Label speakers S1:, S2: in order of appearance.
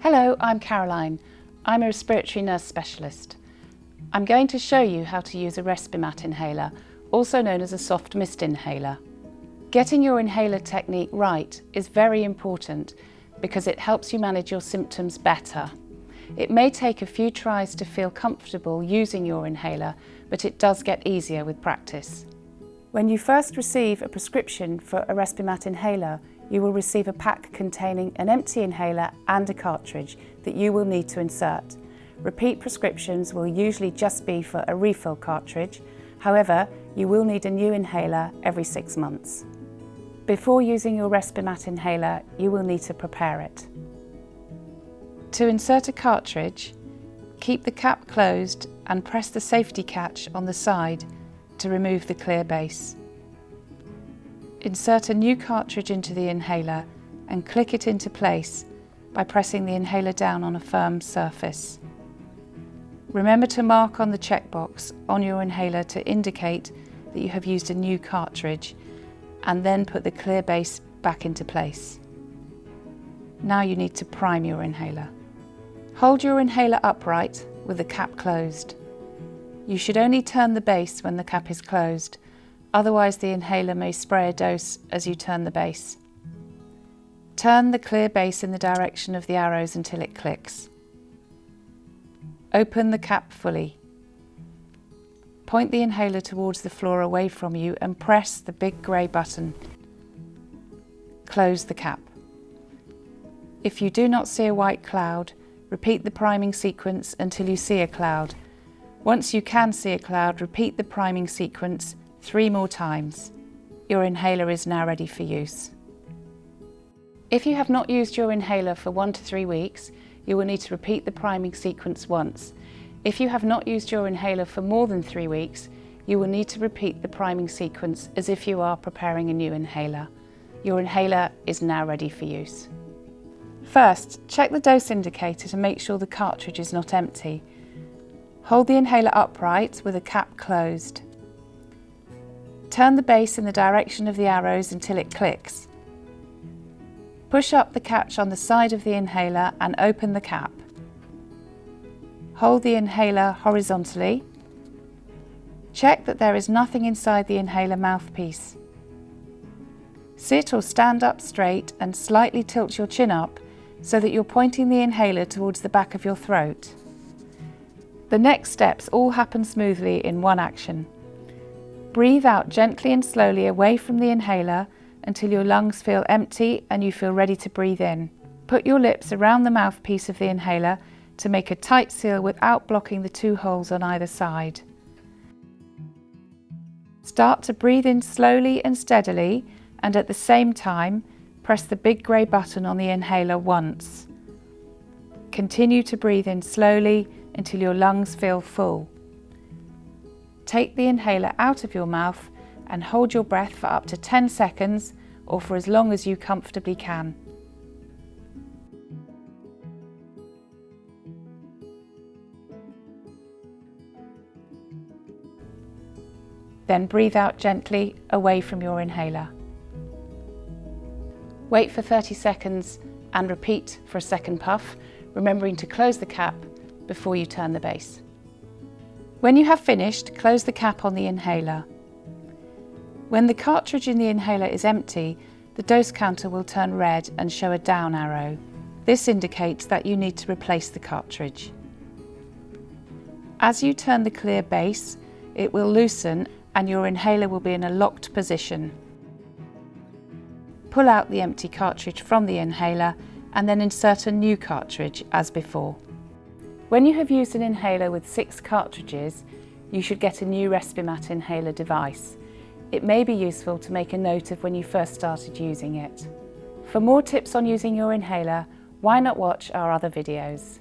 S1: Hello, I'm Caroline. I'm a respiratory nurse specialist. I'm going to show you how to use a Respimat inhaler, also known as a soft mist inhaler. Getting your inhaler technique right is very important because it helps you manage your symptoms better. It may take a few tries to feel comfortable using your inhaler, but it does get easier with practice. When you first receive a prescription for a Respimat inhaler, you will receive a pack containing an empty inhaler and a cartridge that you will need to insert. Repeat prescriptions will usually just be for a refill cartridge. However, you will need a new inhaler every 6 months. Before using your Respimat inhaler, you will need to prepare it. To insert a cartridge, keep the cap closed and press the safety catch on the side to remove the clear base. Insert a new cartridge into the inhaler and click it into place by pressing the inhaler down on a firm surface. Remember to mark on the checkbox on your inhaler to indicate that you have used a new cartridge, and then put the clear base back into place. Now you need to prime your inhaler. Hold your inhaler upright with the cap closed. You should only turn the base when the cap is closed, otherwise the inhaler may spray a dose as you turn the base. Turn the clear base in the direction of the arrows until it clicks. Open the cap fully. Point the inhaler towards the floor away from you and press the big grey button. Close the cap. If you do not see a white cloud, repeat the priming sequence until you see a cloud. Once you can see a cloud, repeat the priming sequence 3 more times. Your inhaler is now ready for use. If you have not used your inhaler for 1 to 3 weeks, you will need to repeat the priming sequence once. If you have not used your inhaler for more than 3 weeks, you will need to repeat the priming sequence as if you are preparing a new inhaler. Your inhaler is now ready for use. First, check the dose indicator to make sure the cartridge is not empty. Hold the inhaler upright with the cap closed. Turn the base in the direction of the arrows until it clicks. Push up the catch on the side of the inhaler and open the cap. Hold the inhaler horizontally. Check that there is nothing inside the inhaler mouthpiece. Sit or stand up straight and slightly tilt your chin up so that you're pointing the inhaler towards the back of your throat. The next steps all happen smoothly in one action. Breathe out gently and slowly away from the inhaler until your lungs feel empty and you feel ready to breathe in. Put your lips around the mouthpiece of the inhaler to make a tight seal without blocking the 2 holes on either side. Start to breathe in slowly and steadily, and at the same time, press the big grey button on the inhaler once. Continue to breathe in slowly until your lungs feel full. Take the inhaler out of your mouth and hold your breath for up to 10 seconds or for as long as you comfortably can. Then breathe out gently away from your inhaler. Wait for 30 seconds and repeat for a second puff, remembering to close the cap before you turn the base. When you have finished, close the cap on the inhaler. When the cartridge in the inhaler is empty, the dose counter will turn red and show a down arrow. This indicates that you need to replace the cartridge. As you turn the clear base, it will loosen and your inhaler will be in a locked position. Pull out the empty cartridge from the inhaler and then insert a new cartridge as before. When you have used an inhaler with 6 cartridges, you should get a new Respimat inhaler device. It may be useful to make a note of when you first started using it. For more tips on using your inhaler, why not watch our other videos?